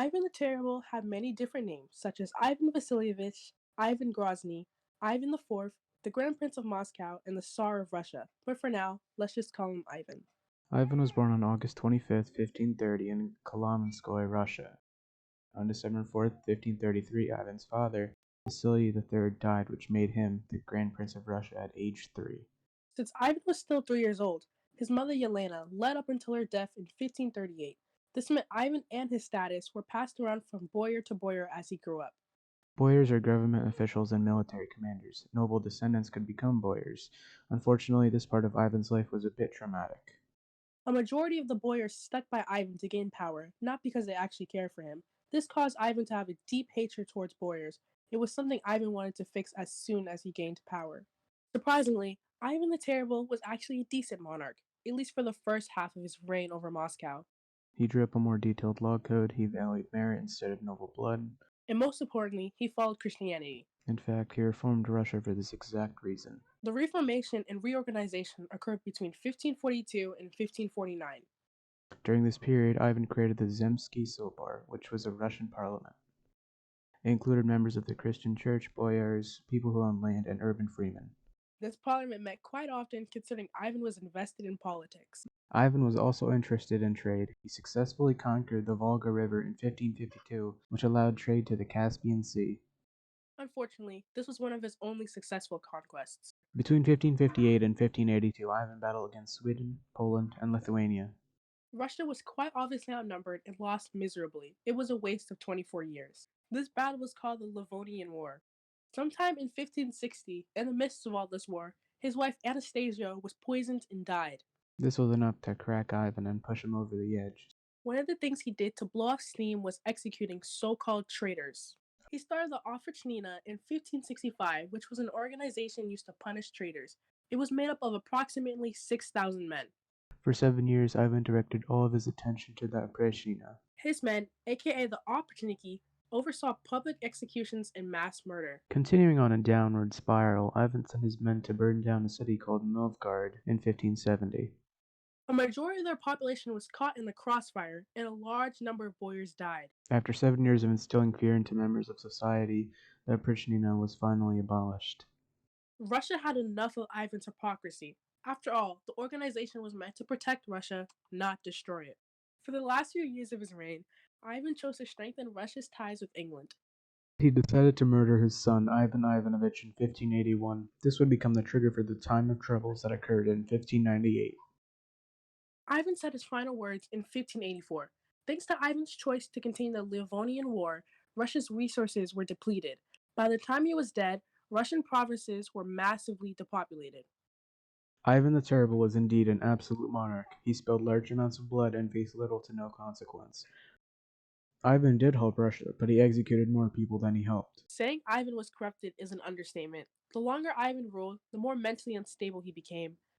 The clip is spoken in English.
Ivan the Terrible had many different names, such as Ivan Vasilievich, Ivan Grozny, Ivan the Fourth, the Grand Prince of Moscow, and the Tsar of Russia. But for now, let's just call him Ivan. Ivan was born on August 25th, 1530 in Kolomenskoye, Russia. On December 4th, 1533, Ivan's father, Vasily III, died, which made him the Grand Prince of Russia at age 3. Since Ivan was still 3 years old, his mother Yelena led up until her death in 1538. This meant Ivan and his status were passed around from boyar to boyar as he grew up. Boyars are government officials and military commanders. Noble descendants could become boyars. Unfortunately, this part of Ivan's life was a bit traumatic. A majority of the boyars stuck by Ivan to gain power, not because they actually cared for him. This caused Ivan to have a deep hatred towards boyars. It was something Ivan wanted to fix as soon as he gained power. Surprisingly, Ivan the Terrible was actually a decent monarch, at least for the first half of his reign over Moscow. He drew up a more detailed law code. He valued merit instead of noble blood. And most importantly, he followed Christianity. In fact, he reformed Russia for this exact reason. The Reformation and reorganization occurred between 1542 and 1549. During this period, Ivan created the Zemsky Sobor, which was a Russian parliament. It included members of the Christian church, boyars, people who owned land, and urban freemen. This parliament met quite often considering Ivan was invested in politics. Ivan was also interested in trade. He successfully conquered the Volga River in 1552, which allowed trade to the Caspian Sea. Unfortunately, this was one of his only successful conquests. Between 1558 and 1582, Ivan battled against Sweden, Poland, and Lithuania. Russia was quite obviously outnumbered and lost miserably. It was a waste of 24 years. This battle was called the Livonian War. Sometime in 1560, in the midst of all this war, his wife Anastasia was poisoned and died. This was enough to crack Ivan and push him over the edge. One of the things he did to blow off steam was executing so-called traitors. He started the Offichnina in 1565, which was an organization used to punish traitors. It was made up of approximately 6,000 men. For 7 years, Ivan directed all of his attention to the Opreshchina. His men, aka the Opportuniki, oversaw public executions and mass murder. Continuing on a downward spiral, Ivan sent his men to burn down a city called Novgorod in 1570. A majority of their population was caught in the crossfire, and a large number of boyars died. After 7 years of instilling fear into members of society, the Opreshchina was finally abolished. Russia had enough of Ivan's hypocrisy. After all, the organization was meant to protect Russia, not destroy it. For the last few years of his reign, Ivan chose to strengthen Russia's ties with England. He decided to murder his son, Ivan Ivanovich, in 1581. This would become the trigger for the time of troubles that occurred in 1598. Ivan said his final words in 1584. Thanks to Ivan's choice to continue the Livonian War, Russia's resources were depleted. By the time he was dead, Russian provinces were massively depopulated. Ivan the Terrible was indeed an absolute monarch. He spilled large amounts of blood and faced little to no consequence. Ivan did help Russia, but he executed more people than he helped. Saying Ivan was corrupted is an understatement. The longer Ivan ruled, the more mentally unstable he became.